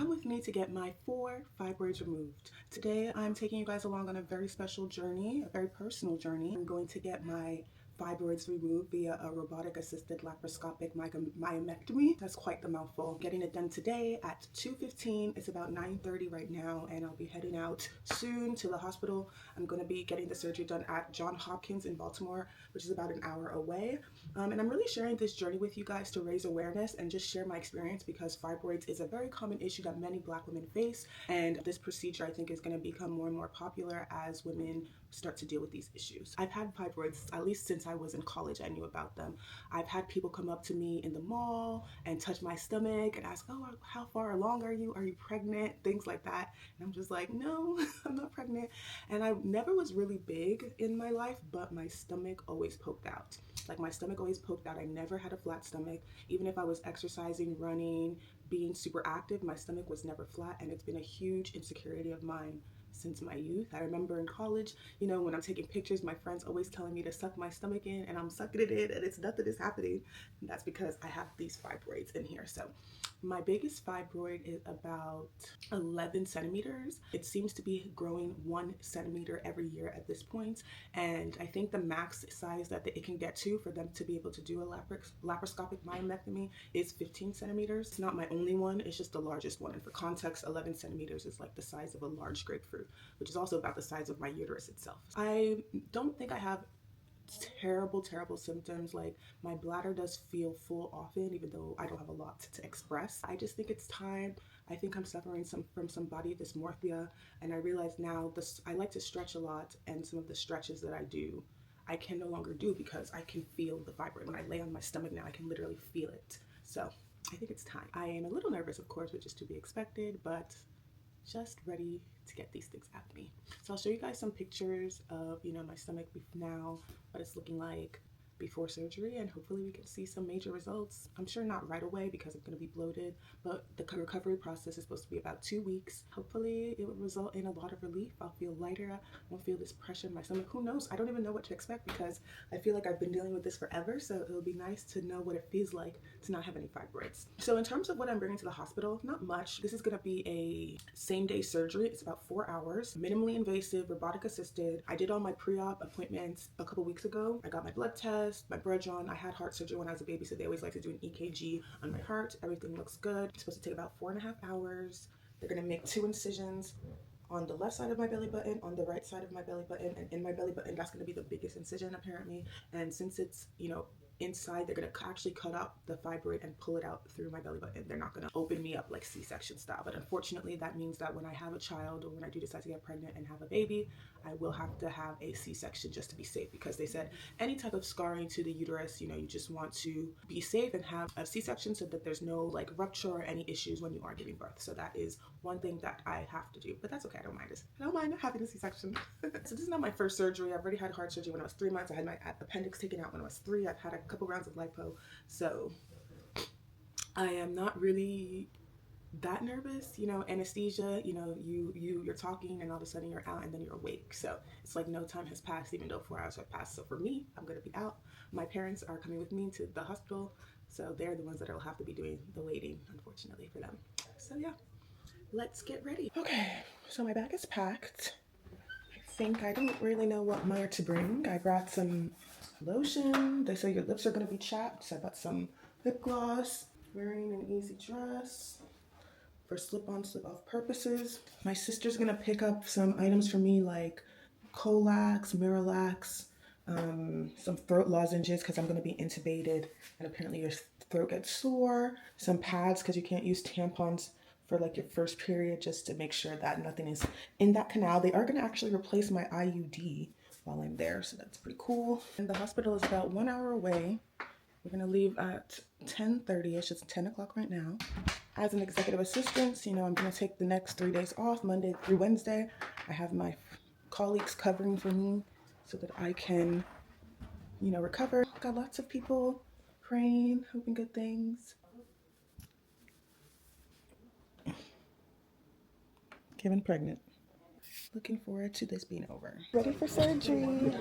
come with me to get my 4 fibroids removed. Today I'm taking you guys along on a very special journey, a very personal journey. I'm going to get my fibroids removed via a robotic-assisted laparoscopic myomectomy. That's quite the mouthful. Getting it done today at 2:15. It's about 9:30 right now, and I'll be heading out soon to the hospital. I'm going to be getting the surgery done at Johns Hopkins in Baltimore, which is about an hour away. And I'm really sharing this journey with you guys to raise awareness and just share my experience, because fibroids is a very common issue that many Black women face, and this procedure I think is going to become more and more popular as women start to deal with these issues. I've had fibroids at least since I was in college. I knew about them. I've had people come up to me in the mall and touch my stomach and ask, oh, how far along are you? Are you pregnant? Things like that. And I'm just like, no, I'm not pregnant. And I never was really big in my life, but my stomach always poked out. Like, my stomach always poked out. I never had a flat stomach. Even if I was exercising, running, being super active, my stomach was never flat, and it's been a huge insecurity of mine since my youth. I remember in college, you know, when I'm taking pictures, my friends always telling me to suck my stomach in, and I'm sucking it in and it's nothing is happening. And that's because I have these fibroids in here. So my biggest fibroid is about 11 centimeters. It seems to be growing 1 centimeter every year at this point. And I think the max size that it can get to for them to be able to do a laparoscopic myomectomy is 15 centimeters. It's not my only one, it's just the largest one. And for context, 11 centimeters is like the size of a large grapefruit, which is also about the size of my uterus itself. I don't think I have terrible symptoms. Like, my bladder does feel full often, even though I don't have a lot to express. I just think it's time. I think I'm suffering from some body dysmorphia, and I realize now I like to stretch a lot, and some of the stretches that I do I can no longer do because I can feel the fibroid. When I lay on my stomach now, I can literally feel it. So I think it's time. I am a little nervous, of course, which is to be expected, but just ready to get these things out of me. So I'll show you guys some pictures of, you know, my stomach now, what it's looking like before surgery, and hopefully we can see some major results. I'm sure not right away because I'm going to be bloated, but the recovery process is supposed to be about 2 weeks. Hopefully it will result in a lot of relief. I'll feel lighter. I won't feel this pressure in my stomach. Who knows? I don't even know what to expect because I feel like I've been dealing with this forever, so it'll be nice to know what it feels like to not have any fibroids. So in terms of what I'm bringing to the hospital, not much. This is going to be a same-day surgery. It's about 4 hours, minimally invasive, robotic-assisted. I did all my pre-op appointments a couple weeks ago. I got my blood test, my blood drawn. I had heart surgery when I was a baby, so they always like to do an EKG on my heart. Everything looks good. It's supposed to take about 4.5 hours. They're gonna make 2 incisions on the left side of my belly button, on the right side of my belly button, and in my belly button. That's gonna be the biggest incision apparently. And since it's, you know, inside, they're gonna actually cut out the fibroid and pull it out through my belly button. They're not gonna open me up like C-section style. But unfortunately, that means that when I have a child, or when I do decide to get pregnant and have a baby, I will have to have a C-section just to be safe, because they said any type of scarring to the uterus, you know, you just want to be safe and have a C-section so that there's no like rupture or any issues when you are giving birth. So that is one thing that I have to do, but that's okay. I don't mind this. I don't mind having a C-section. So this is not my first surgery. I've already had heart surgery when I was 3 months. I had my appendix taken out when I was 3. I've had a couple rounds of lipo, so I am not really that nervous. You know, anesthesia, you know, you're talking and all of a sudden you're out and then you're awake, so it's like no time has passed even though 4 hours have passed. So for me, I'm gonna be out. My parents are coming with me to the hospital, so they're the ones that will have to be doing the waiting, unfortunately for them. So yeah, let's get ready. Okay, so my bag is packed. I think I don't really know what more to bring. I brought some lotion. They say your lips are going to be chapped, so I bought some lip gloss. Wearing an easy dress for slip-on, slip-off purposes. My sister's going to pick up some items for me like Colax, Miralax, some throat lozenges because I'm going to be intubated and apparently your throat gets sore. Some pads because you can't use tampons for like your first period, just to make sure that nothing is in that canal. They are going to actually replace my IUD while I'm there, so that's pretty cool. And the hospital is about 1 hour away. We're gonna leave at 10:30ish. It's 10 o'clock right now. As an executive assistant, you know, I'm gonna take the next 3 days off, Monday through Wednesday. I have my colleagues covering for me so that I can, you know, recover. Got lots of people praying, hoping good things. Getting pregnant. Looking forward to this being over. Ready for surgery.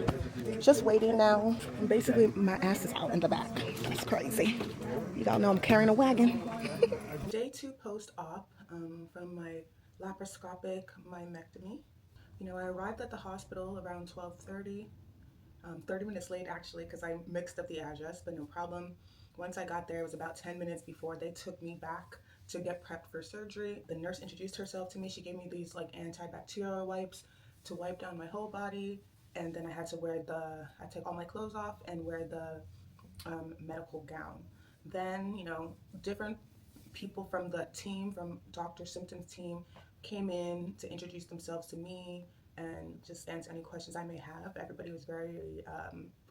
Just waiting now. And basically, my ass is out in the back. It's crazy. You don't know I'm carrying a wagon. Day 2 post-op. from my laparoscopic myomectomy. You know, I arrived at the hospital around 12:30, 30 minutes late actually, because I mixed up the address, but no problem. Once I got there, it was about 10 minutes before they took me back to get prepped for surgery. The nurse introduced herself to me. She gave me these like antibacterial wipes to wipe down my whole body, and then I had to I take all my clothes off and wear the medical gown. Then, you know, different people from the team, from Dr. Simpton's team, came in to introduce themselves to me and just answer any questions I may have. Everybody was very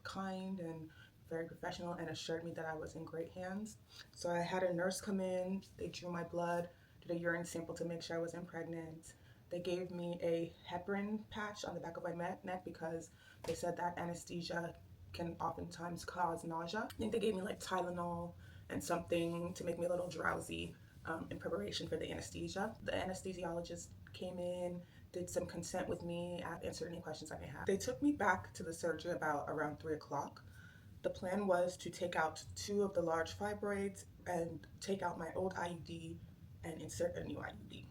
kind and very professional and assured me that I was in great hands. So I had a nurse come in, they drew my blood, did a urine sample to make sure I wasn't pregnant. They gave me a heparin patch on the back of my neck because they said that anesthesia can oftentimes cause nausea. I think they gave me like Tylenol and something to make me a little drowsy in preparation for the anesthesia. The anesthesiologist came in, did some consent with me, answered any questions I may have. They took me back to the surgery about around 3 o'clock. The plan was to take out 2 of the large fibroids and take out my old IUD and insert a new IUD.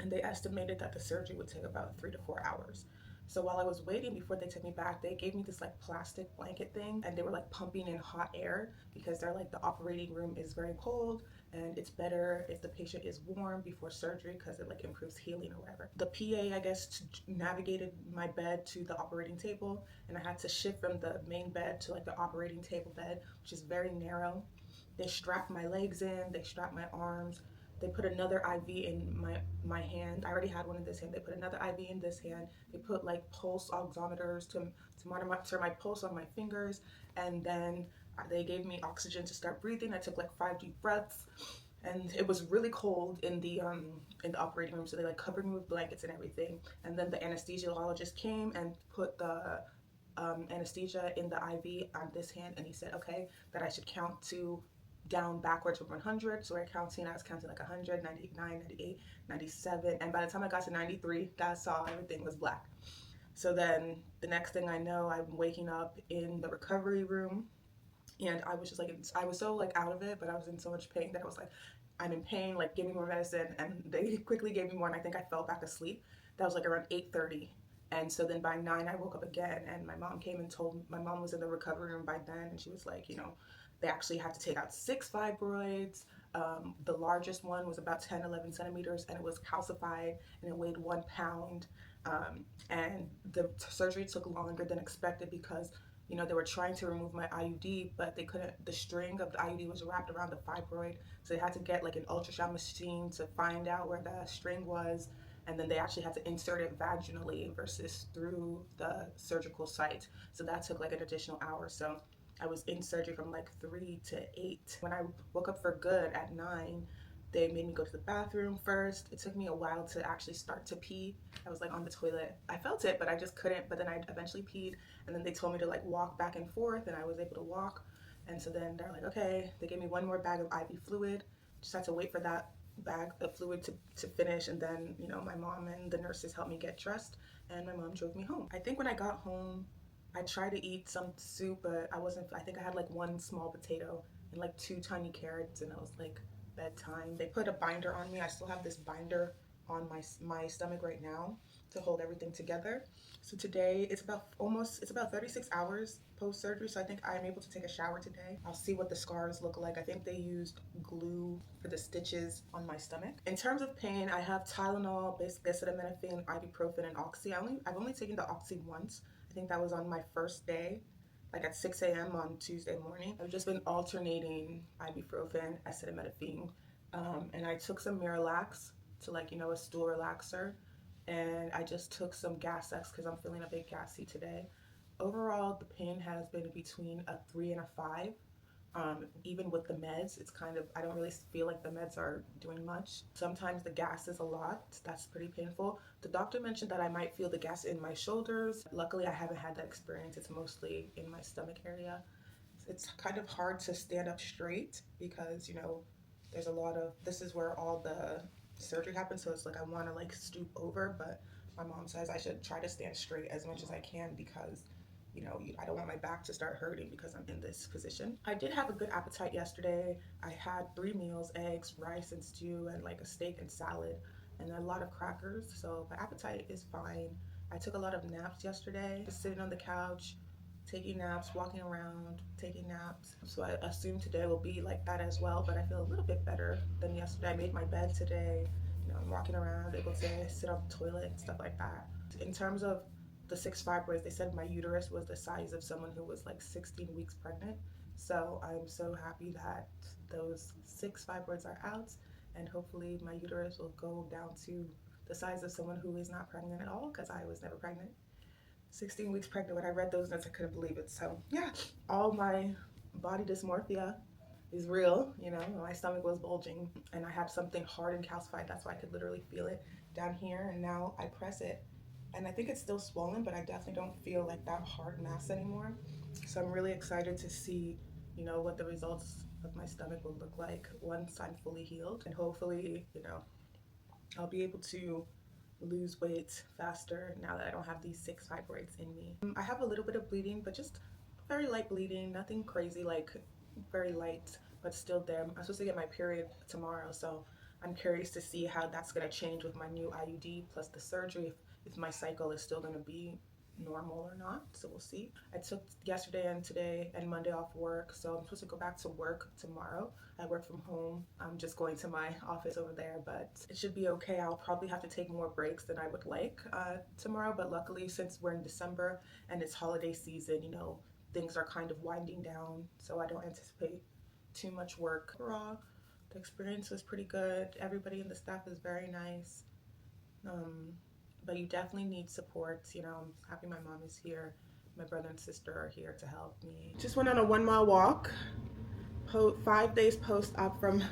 And they estimated that the surgery would take about 3 to 4 hours. So while I was waiting before they took me back, they gave me this like plastic blanket thing, and they were like pumping in hot air because they're like, the operating room is very cold and it's better if the patient is warm before surgery because it like improves healing or whatever. The PA, I guess, navigated my bed to the operating table, and I had to shift from the main bed to like the operating table bed, which is very narrow. They strapped my legs in, they strapped my arms. They put another IV in my hand. I already had one in this hand. They put another IV in this hand. They put like pulse oximeters to monitor my pulse on my fingers. And then they gave me oxygen to start breathing. I took like 5 deep breaths. And it was really cold in the operating room, so they like covered me with blankets and everything. And then the anesthesiologist came and put the anesthesia in the IV on this hand, and he said, okay, that I should count to down backwards from 100. So I was counting like 100, 99, 98, 97, and by the time I got to 93, that's saw everything was black. So then the next thing I know, I'm waking up in the recovery room, and I was just like, I was so like out of it, but I was in so much pain that I was like, I'm in pain, like give me more medicine. And they quickly gave me more, and I think I fell back asleep. That was like around 8:30. And so then by 9, I woke up again, and my mom came and told me, my mom was in the recovery room by then, and she was like, you know, they actually had to take out 6 fibroids. The largest one was about 10, 11 centimeters, and it was calcified, and it weighed 1 pound. And the surgery took longer than expected because, you know, they were trying to remove my IUD, but they couldn't. The string of the IUD was wrapped around the fibroid, so they had to get like an ultrasound machine to find out where the string was, and then they actually had to insert it vaginally versus through the surgical site. So that took like an additional hour. So I was in surgery from like 3 to 8. When I woke up for good at 9, they made me go to the bathroom first. It took me a while to actually start to pee. I was like on the toilet. I felt it, but I just couldn't. But then I eventually peed, and then they told me to like walk back and forth, and I was able to walk. And so then they're like, okay, they gave me 1 more bag of IV fluid. Just had to wait for that bag of fluid to finish, and then, you know, my mom and the nurses helped me get dressed, and my mom drove me home. I think when I got home, I tried to eat some soup, but I think I had like 1 small potato and like 2 tiny carrots, and I was like, bedtime. They put a binder on me. I still have this binder on my stomach right now to hold everything together. So today it's about 36 hours post-surgery, so I think I'm able to take a shower today. I'll see what the scars look like. I think they used glue for the stitches on my stomach. In terms of pain, I have Tylenol, basically acetaminophen, ibuprofen, and Oxy. I've only taken the Oxy once. I think that was on my first day, like at 6 a.m. on Tuesday morning. I've just been alternating ibuprofen, acetaminophen, and I took some Miralax to, like, you know, a stool relaxer, and I just took some Gas-X because I'm feeling a bit gassy today. Overall, the pain has been between a 3 and a 5. Even with the meds, it's kind of, I don't really feel like the meds are doing much. Sometimes the gas is a lot. That's pretty painful. The doctor mentioned that I might feel the gas in my shoulders. Luckily, I haven't had that experience. It's mostly in my stomach area. It's kind of hard to stand up straight because, you know, there's a lot of, this is where all the surgery happens. So it's like I want to like stoop over, but my mom says I should try to stand straight as much as I can because, I don't want my back to start hurting because I'm in this position. I did have a good appetite yesterday. I had 3 meals: eggs, rice and stew, and like a steak and salad, and a lot of crackers. So my appetite is fine. I took a lot of naps yesterday, just sitting on the couch, taking naps, walking around, taking naps. So I assume today will be like that as well, but I feel a little bit better than yesterday. I made my bed today. I'm walking around, able to sit on the toilet and stuff like that. In terms of the 6 fibroids, they said my uterus was the size of someone who was like 16 weeks pregnant. So I'm so happy that those 6 fibroids are out, and hopefully my uterus will go down to the size of someone who is not pregnant at all, because I was never pregnant. 16 weeks pregnant. When I read those notes, I couldn't believe it. So yeah, all my body dysmorphia is real. My stomach was bulging and I had something hard and calcified. That's why I could literally feel it down here, and now I press it and I think it's still swollen, but I definitely don't feel like that hard mass anymore. So I'm really excited to see what the results of my stomach will look like once I'm fully healed, and hopefully I'll be able to lose weight faster now that I don't have these 6 fibroids in me. I have a little bit of bleeding, but just very light bleeding, nothing crazy, like very light, but still there. I'm supposed to get my period tomorrow, so I'm curious to see how that's going to change with my new IUD plus the surgery, if my cycle is still going to be normal or not. So we'll see. I took yesterday and today and Monday off work, so I'm supposed to go back to work tomorrow. I work from home. I'm just going to my office over there, but it should be okay. I'll probably have to take more breaks than I would like tomorrow, but luckily, since we're in December and it's holiday season, things are kind of winding down, so I don't anticipate too much work. Overall, the experience was pretty good. Everybody in the staff is very nice, but you definitely need support. I'm happy my mom is here. My brother and sister are here to help me. Just went on a 1-mile walk, 5 days post-op from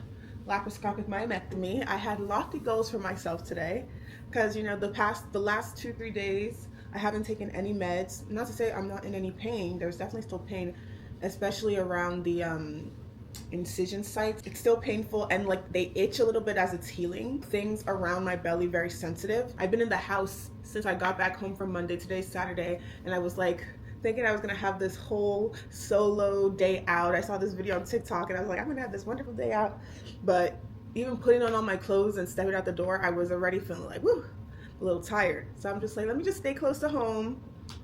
laparoscopic myomectomy. I had lofty goals for myself today because the last 2-3 days I haven't taken any meds. Not to say I'm not in any pain. There's definitely still pain, especially around the incision sites. It's still painful, and like they itch a little bit as it's healing. Things around my belly very sensitive. I've been in the house since I got back home from Monday. Today's Saturday, and I was like thinking I was gonna have this whole solo day out. I saw this video on TikTok and I was like, I'm gonna have this wonderful day out. But even putting on all my clothes and stepping out the door, I was already feeling like, woo, a little tired. So I'm just like, let me just stay close to home,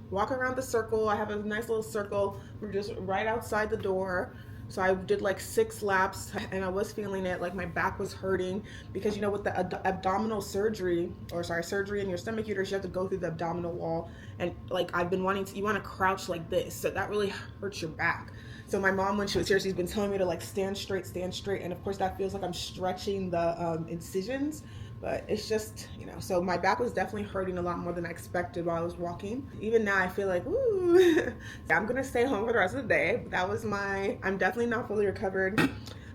walk around the circle. I have a nice little circle. We're just right outside the door. So I did like 6 laps, and I was feeling it, like my back was hurting because with the abdominal surgery, surgery in your stomach uterus, you have to go through the abdominal wall, and like I've been wanting to, you want to crouch like this, so that really hurts your back. So my mom, when she was here, she's been telling me to like stand straight, and of course that feels like I'm stretching the incisions. But it's just, so my back was definitely hurting a lot more than I expected while I was walking. Even now I feel like, woo, I'm gonna stay home for the rest of the day. I'm definitely not fully recovered.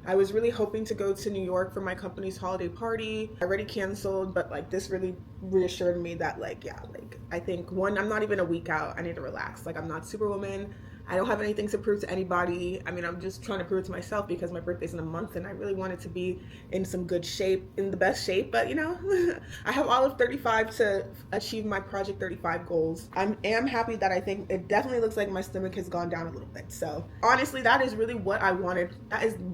I was really hoping to go to New York for my company's holiday party. I already canceled, but like this really reassured me that I think I'm not even a week out. I need to relax. Like I'm not Superwoman. I don't have anything to prove to anybody. I mean, I'm just trying to prove it to myself because my birthday's in a month and I really wanted to be in some good shape, in the best shape. But I have all of 35 to achieve my Project 35 goals. I am happy that I think it definitely looks like my stomach has gone down a little bit. So honestly, that is really what I wanted.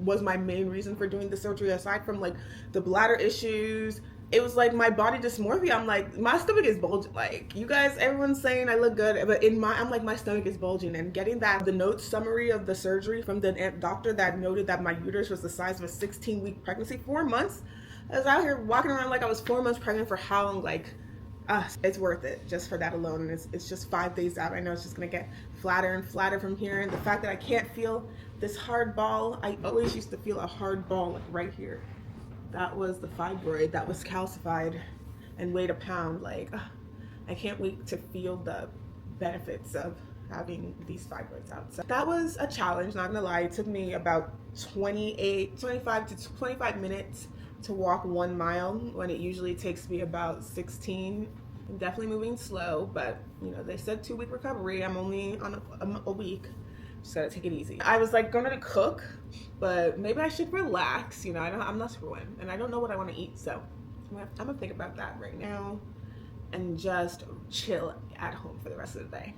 Was my main reason for doing the surgery, aside from like the bladder issues. It was like my body dysmorphia. I'm like, my stomach is bulging. Like, you guys, everyone's saying I look good, but I'm like, my stomach is bulging. And getting the note summary of the surgery from the doctor that noted that my uterus was the size of a 16-week pregnancy, 4 months. I was out here walking around like I was 4 months pregnant for how long? Like, it's worth it just for that alone. And it's just 5 days out. I know it's just gonna get flatter and flatter from here. And the fact that I can't feel this hard ball, I always used to feel a hard ball like right here. That was the fibroid that was calcified and weighed a pound. Like, I can't wait to feel the benefits of having these fibroids out. So that was a challenge, not gonna lie. It took me about 25 to 25 minutes to walk 1 mile when it usually takes me about 16. I'm definitely moving slow, but they said 2-week recovery. I'm only on a week. Just gotta take it easy. I was like gonna cook, but maybe I should relax. I'm not Superwoman, and I don't know what I want to eat, so I'm gonna think about that right now and just chill at home for the rest of the day.